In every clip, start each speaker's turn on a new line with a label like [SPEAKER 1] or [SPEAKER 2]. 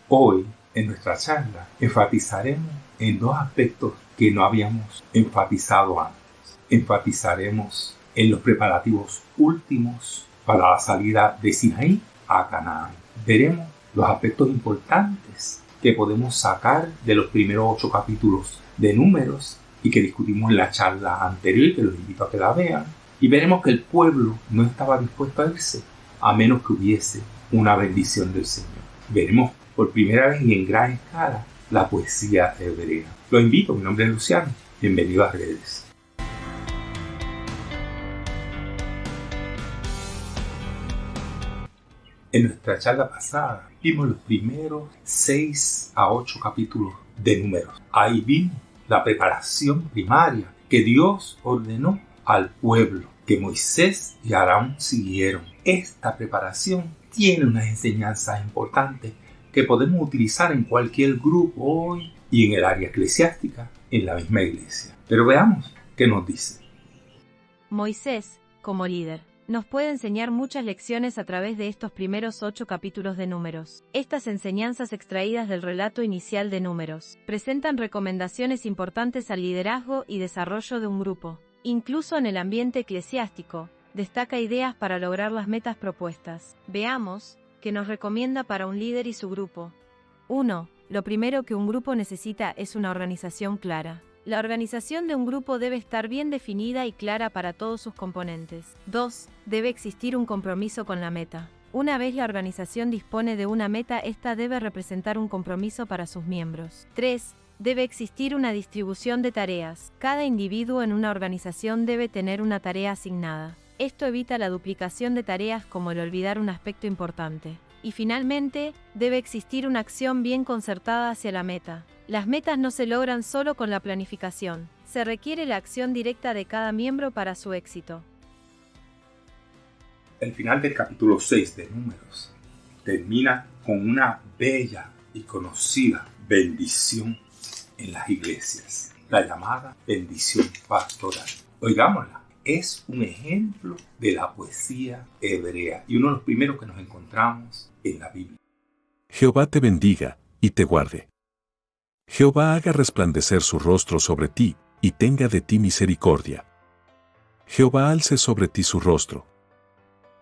[SPEAKER 1] Hoy, en nuestra charla, enfatizaremos en dos aspectos que no habíamos enfatizado antes. Enfatizaremos en los preparativos últimos para la salida de Sinaí a Canaán. Veremos los aspectos importantes que podemos sacar de los primeros 8 capítulos de Números y que discutimos en la charla anterior, que los invito a que la vean. Y veremos que el pueblo no estaba dispuesto a irse a menos que hubiese una bendición del Señor. Veremos por primera vez y en gran escala la poesía hebrea. Los invito, mi nombre es Luciano, bienvenido a Redes. En nuestra charla pasada vimos los primeros 6 a 8 capítulos de Números. Ahí vimos la preparación primaria que Dios ordenó al pueblo, que Moisés y Aarón siguieron. Esta preparación tiene unas enseñanzas importantes que podemos utilizar en cualquier grupo hoy y en el área eclesiástica, en la misma iglesia. Pero veamos qué nos dice.
[SPEAKER 2] Moisés, como líder, nos puede enseñar muchas lecciones a través de estos primeros 8 capítulos de Números. Estas enseñanzas extraídas del relato inicial de Números presentan recomendaciones importantes al liderazgo y desarrollo de un grupo. Incluso en el ambiente eclesiástico, destaca ideas para lograr las metas propuestas. Veamos qué nos recomienda para un líder y su grupo. 1. Lo primero que un grupo necesita es una organización clara. La organización de un grupo debe estar bien definida y clara para todos sus componentes. 2. Debe existir un compromiso con la meta. Una vez la organización dispone de una meta, esta debe representar un compromiso para sus miembros. 3. Debe existir una distribución de tareas. Cada individuo en una organización debe tener una tarea asignada. Esto evita la duplicación de tareas como el olvidar un aspecto importante. Y finalmente, debe existir una acción bien concertada hacia la meta. Las metas no se logran solo con la planificación. Se requiere la acción directa de cada miembro para su éxito.
[SPEAKER 1] El final del capítulo 6 de Números termina con una bella y conocida bendición en las iglesias, la llamada bendición pastoral. Oigámosla. Es un ejemplo de la poesía hebrea y uno de los primeros que nos encontramos en la Biblia.
[SPEAKER 3] Jehová te bendiga y te guarde. Jehová haga resplandecer su rostro sobre ti y tenga de ti misericordia. Jehová alce sobre ti su rostro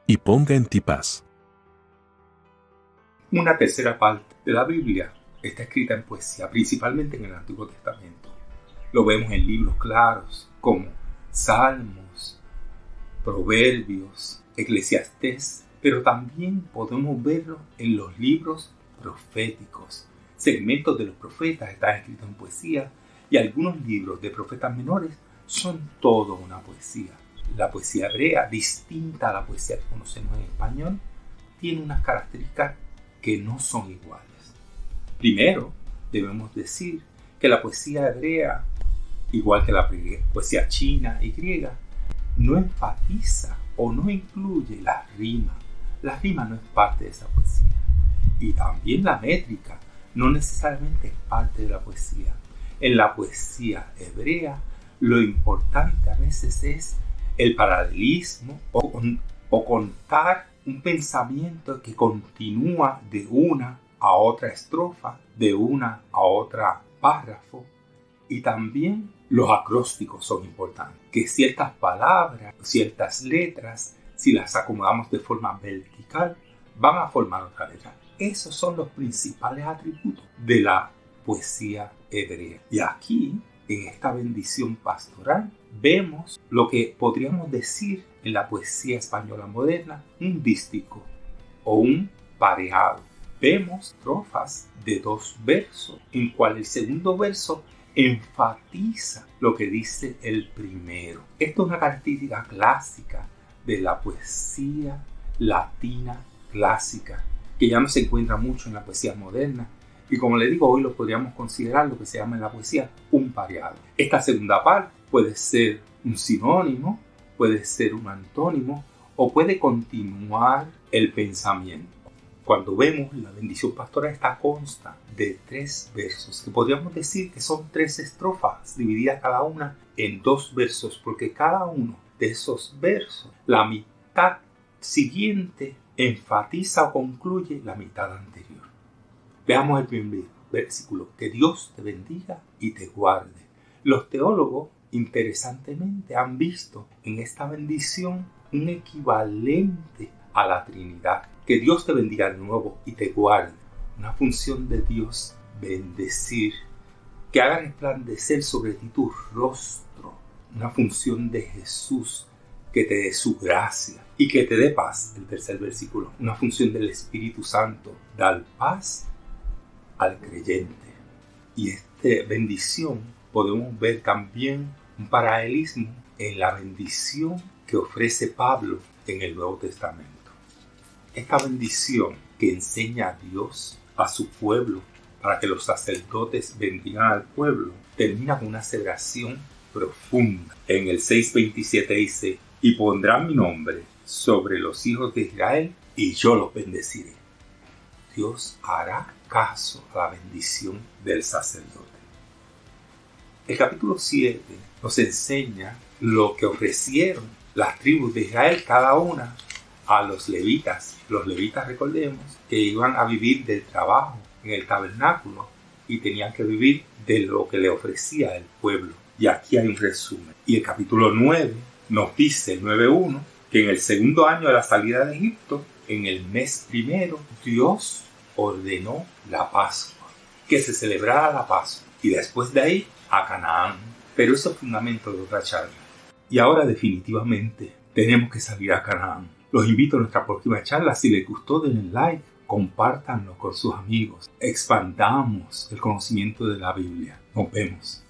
[SPEAKER 3] y ponga en ti paz.
[SPEAKER 1] Una tercera parte de la Biblia está escrita en poesía, principalmente en el Antiguo Testamento. Lo vemos en libros claros como Salmos, Proverbios, Eclesiastés, pero también podemos verlo en los libros proféticos. Segmentos de los profetas están escritos en poesía y algunos libros de profetas menores son todo una poesía. La poesía hebrea, distinta a la poesía que conocemos en español, tiene unas características que no son iguales. Primero, debemos decir que la poesía hebrea, igual que la poesía china y griega, no enfatiza o no incluye la rima. La rima no es parte de esa poesía. Y también la métrica no necesariamente es parte de la poesía. En la poesía hebrea, lo importante a veces es el paralelismo o contar un pensamiento que continúa de una a otra estrofa, de una a otra párrafo. Y también los acrósticos son importantes, que ciertas palabras, ciertas letras, si las acomodamos de forma vertical, van a formar otra letra. Esos son los principales atributos de la poesía hebrea. Y aquí, en esta bendición pastoral, vemos lo que podríamos decir en la poesía española moderna, un dístico o un pareado. Vemos estrofas de 2 versos, en cual el segundo verso enfatiza lo que dice el primero. Esto es una característica clásica de la poesía latina clásica, que ya no se encuentra mucho en la poesía moderna. Y como le digo, hoy lo podríamos considerar lo que se llama en la poesía un pareado. Esta segunda parte puede ser un sinónimo, puede ser un antónimo o puede continuar el pensamiento. Cuando vemos la bendición pastoral, esta consta de 3 versos, que podríamos decir que son 3 estrofas, divididas cada una en 2 versos, porque cada uno de esos versos, la mitad siguiente enfatiza o concluye la mitad anterior. Veamos el primer versículo. Que Dios te bendiga y te guarde. Los teólogos, interesantemente, han visto en esta bendición un equivalente a la Trinidad. Que Dios te bendiga de nuevo y te guarde. Una función de Dios, bendecir. Que haga resplandecer sobre ti tu rostro. Una función de Jesús, que te dé su gracia y que te dé paz. El tercer versículo. Una función del Espíritu Santo. Dar paz al creyente. Y esta bendición podemos ver también un paralelismo en la bendición que ofrece Pablo en el Nuevo Testamento. Esta bendición que enseña a Dios a su pueblo para que los sacerdotes bendigan al pueblo termina con una aseveración profunda. En el 6:27 dice: y pondrán mi nombre sobre los hijos de Israel y yo los bendeciré. Dios hará caso a la bendición del sacerdote. El capítulo 7 nos enseña lo que ofrecieron las tribus de Israel, cada una, a los levitas. Los levitas, recordemos, que iban a vivir del trabajo en el tabernáculo y tenían que vivir de lo que le ofrecía el pueblo. Y aquí hay un resumen. Y el capítulo 9 nos dice, el 9:1, que en el segundo año de la salida de Egipto, en el mes primero, Dios ordenó la Pascua, que se celebrara la Pascua, y después de ahí a Canaán. Pero eso es fundamento de otra charla. Y ahora definitivamente tenemos que salir a Canaán. Los invito a nuestra próxima charla. Si les gustó, denle like, compártanlo con sus amigos, expandamos el conocimiento de la Biblia. Nos vemos.